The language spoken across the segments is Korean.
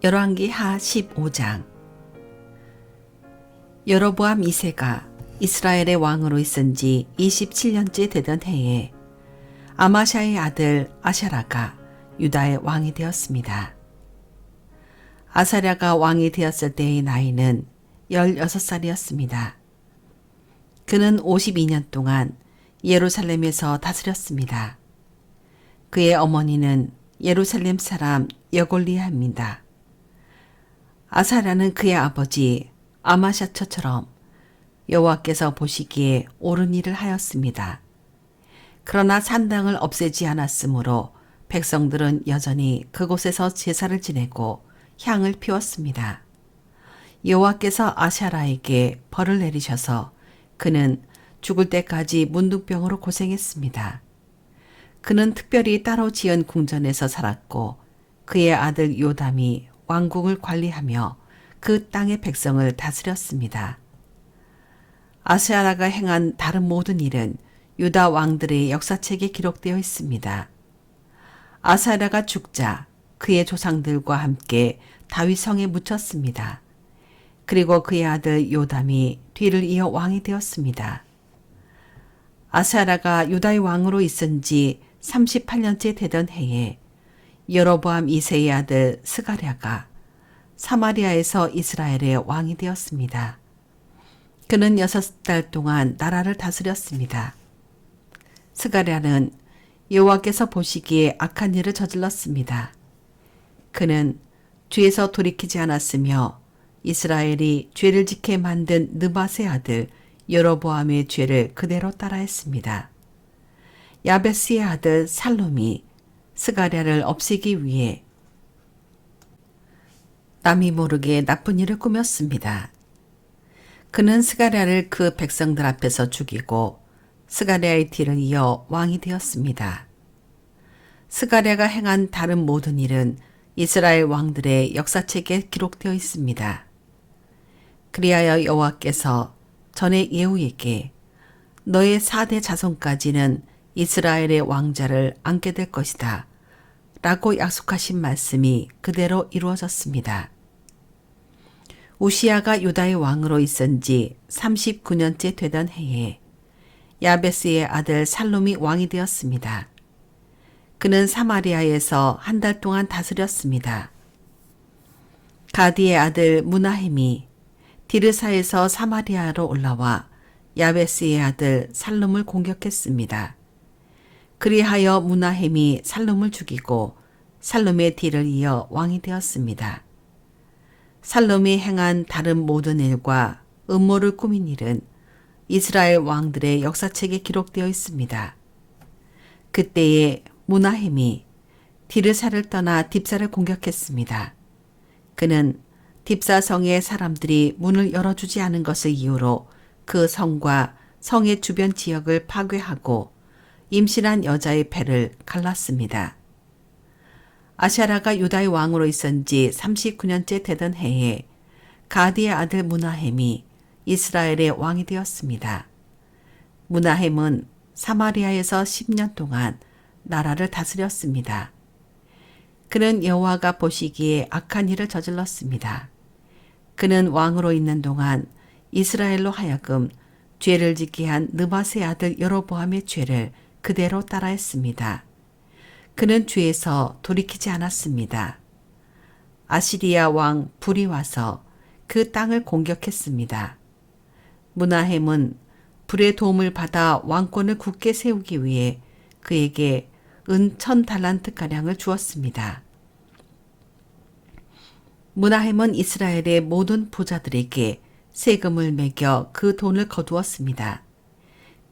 열왕기하 15장. 여로보암 2세가 이스라엘의 왕으로 있은 지 27년째 되던 해에 아마샤의 아들 아샤라가 유다의 왕이 되었습니다. 아사랴가 왕이 되었을 때의 나이는 16살이었습니다. 그는 52년 동안 예루살렘에서 다스렸습니다. 그의 어머니는 예루살렘 사람 여골리아입니다. 아사랴는 그의 아버지 아마샤처럼 여호와께서 보시기에 옳은 일을 하였습니다. 그러나 산당을 없애지 않았으므로 백성들은 여전히 그곳에서 제사를 지내고 향을 피웠습니다. 여호와께서 아샤라에게 벌을 내리셔서 그는 죽을 때까지 문둥병으로 고생했습니다. 그는 특별히 따로 지은 궁전에서 살았고 그의 아들 요담이 왕궁을 관리하며 그 땅의 백성을 다스렸습니다. 아샤라가 행한 다른 모든 일은 유다 왕들의 역사책에 기록되어 있습니다. 아사랴가 죽자 그의 조상들과 함께 다윗 성에 묻혔습니다. 그리고 그의 아들 요담이 뒤를 이어 왕이 되었습니다. 아사랴가 유다의 왕으로 있은 지 38년째 되던 해에 여로보암 2세의 아들 스가랴가 사마리아에서 이스라엘의 왕이 되었습니다. 그는 6달 동안 나라를 다스렸습니다. 스가랴는 여호와께서 보시기에 악한 일을 저질렀습니다. 그는 죄에서 돌이키지 않았으며 이스라엘이 죄를 짓게 만든 느밧의 아들 여로보암의 죄를 그대로 따라했습니다. 야베스의 아들 살룸이 스가랴를 없애기 위해 남이 모르게 나쁜 일을 꾸몄습니다. 그는 스가랴를 그 백성들 앞에서 죽이고 스가랴의 뒤를 이어 왕이 되었습니다. 스가랴가 행한 다른 모든 일은 이스라엘 왕들의 역사책에 기록되어 있습니다. 그리하여 여호와께서 전에 예후에게 너의 4대 자손까지는 이스라엘의 왕자를 안게 될 것이다 라고 약속하신 말씀이 그대로 이루어졌습니다. 우시야가 유다의 왕으로 있은 지 39년째 되던 해에 야베스의 아들 살룸이 왕이 되었습니다. 그는 사마리아에서 한 달 동안 다스렸습니다. 가디의 아들 무나헴이 디르사에서 사마리아로 올라와 야베스의 아들 살룸을 공격했습니다. 그리하여 무나헴이 살룸을 죽이고 살룸의 뒤를 이어 왕이 되었습니다. 살룸이 행한 다른 모든 일과 음모를 꾸민 일은 이스라엘 왕들의 역사책에 기록되어 있습니다. 그때에 무나헴이 디르사를 떠나 딥사를 공격했습니다. 그는 딥사 성의 사람들이 문을 열어주지 않은 것을 이유로 그 성과 성의 주변 지역을 파괴하고 임신한 여자의 배를 갈랐습니다. 아샤라가 유다의 왕으로 있은 지 39년째 되던 해에 가디의 아들 무나헴이 이스라엘의 왕이 되었습니다. 무나헴은 사마리아에서 10년 동안 나라를 다스렸습니다. 그는 여호와가 보시기에 악한 일을 저질렀습니다. 그는 왕으로 있는 동안 이스라엘로 하여금 죄를 짓게 한 느밧의 아들 여로보암의 죄를 그대로 따라했습니다. 그는 죄에서 돌이키지 않았습니다. 아시리아 왕 불이 와서 그 땅을 공격했습니다. 무나헴은 불의 도움을 받아 왕권을 굳게 세우기 위해 그에게 은 1000달란트가량을 주었습니다. 무나헴은 이스라엘의 모든 부자들에게 세금을 매겨 그 돈을 거두었습니다.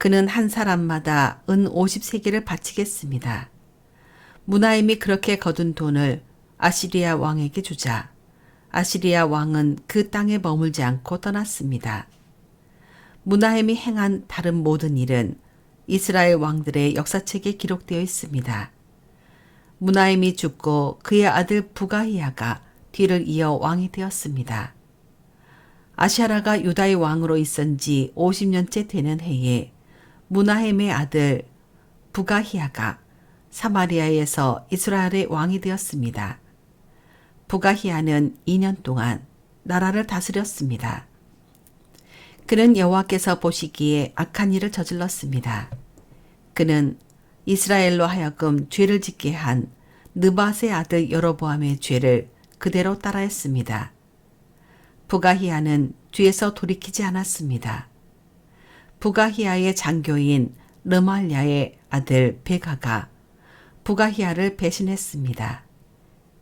그는 한 사람마다 은 50세겔을 바치겠습니다. 무나헴이 그렇게 거둔 돈을 아시리아 왕에게 주자 아시리아 왕은 그 땅에 머물지 않고 떠났습니다. 무나헴이 행한 다른 모든 일은 이스라엘 왕들의 역사책에 기록되어 있습니다. 무나헴이 죽고 그의 아들 부가히야가 뒤를 이어 왕이 되었습니다. 아샤라가 유다의 왕으로 있은 지 50년째 되는 해에 무나헴의 아들 부가히야가 사마리아에서 이스라엘의 왕이 되었습니다. 부가히야는 2년 동안 나라를 다스렸습니다. 그는 여호와께서 보시기에 악한 일을 저질렀습니다. 그는 이스라엘로 하여금 죄를 짓게 한 느밧의 아들 여로보암의 죄를 그대로 따라했습니다. 부가히야는 죄에서 돌이키지 않았습니다. 부가히야의 장교인 르말랴의 아들 베가가 부가히야를 배신했습니다.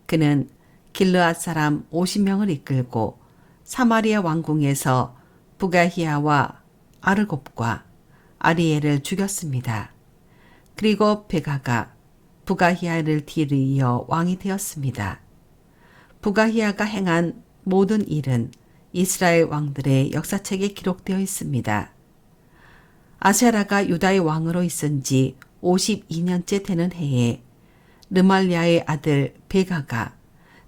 그는 길르앗 사람 50명을 이끌고 사마리아 왕궁에서 부가히야와 아르곱과 아리엘을 죽였습니다. 그리고 베가가 부가히야를 뒤를 이어 왕이 되었습니다. 부가히야가 행한 모든 일은 이스라엘 왕들의 역사책에 기록되어 있습니다. 아세라가 유다의 왕으로 있은 지 52년째 되는 해에 르말랴의 아들 베가가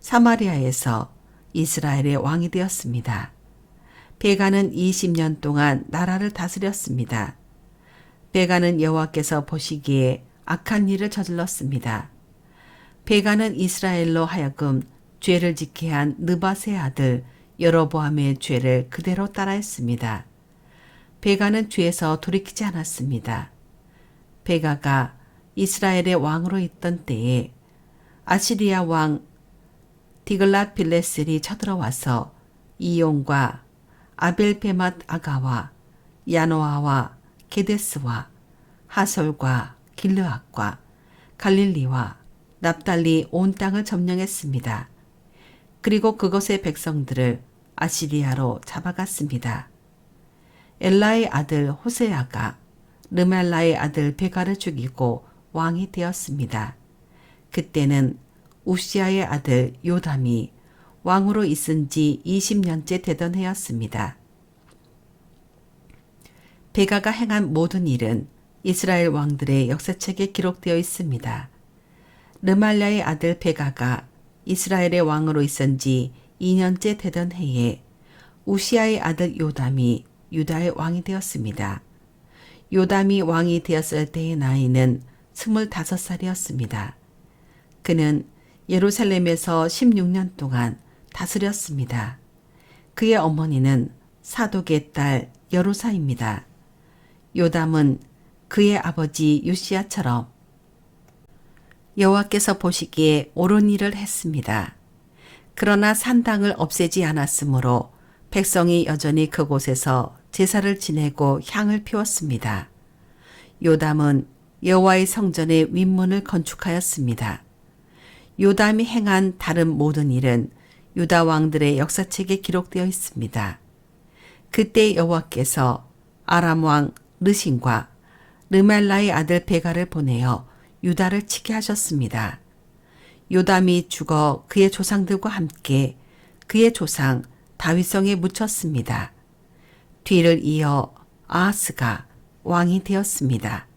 사마리아에서 이스라엘의 왕이 되었습니다. 베가는 20년 동안 나라를 다스렸습니다. 베가는 여호와께서 보시기에 악한 일을 저질렀습니다. 베가는 이스라엘로 하여금 죄를 짓게 한 느밧의 아들 여로보암의 죄를 그대로 따라했습니다. 베가는 죄에서 돌이키지 않았습니다. 베가가 이스라엘의 왕으로 있던 때에 아시리아 왕 디글랏 빌레셀이 쳐들어와서 이용과 아벨베맛 아가와 야노아와 게데스와 하솔과 길르앗과 갈릴리와 납달리 온 땅을 점령했습니다. 그리고 그것의 백성들을 아시리아로 잡아갔습니다. 엘라의 아들 호세아가 르말라의 아들 베가를 죽이고 왕이 되었습니다. 그때는 우시아의 아들 요담이 왕으로 있은 지 20년째 되던 해였습니다. 베가가 행한 모든 일은 이스라엘 왕들의 역사책에 기록되어 있습니다. 르말랴의 아들 베가가 이스라엘의 왕으로 있은 지 2년째 되던 해에 우시아의 아들 요담이 유다의 왕이 되었습니다. 요담이 왕이 되었을 때의 나이는 25살이었습니다. 그는 예루살렘에서 16년 동안 다스렸습니다. 그의 어머니는 사독의 딸 여루사입니다. 요담은 그의 아버지 요시야처럼 여호와께서 보시기에 옳은 일을 했습니다. 그러나 산당을 없애지 않았으므로 백성이 여전히 그곳에서 제사를 지내고 향을 피웠습니다. 요담은 여호와의 성전의 윗문을 건축하였습니다. 요담이 행한 다른 모든 일은 유다 왕들의 역사책에 기록되어 있습니다. 그때 여호와께서 아람 왕 르신과 르말라의 아들 베가를 보내어 유다를 치게 하셨습니다. 요담이 죽어 그의 조상들과 함께 그의 조상 다윗성에 묻혔습니다. 뒤를 이어 아하스가 왕이 되었습니다.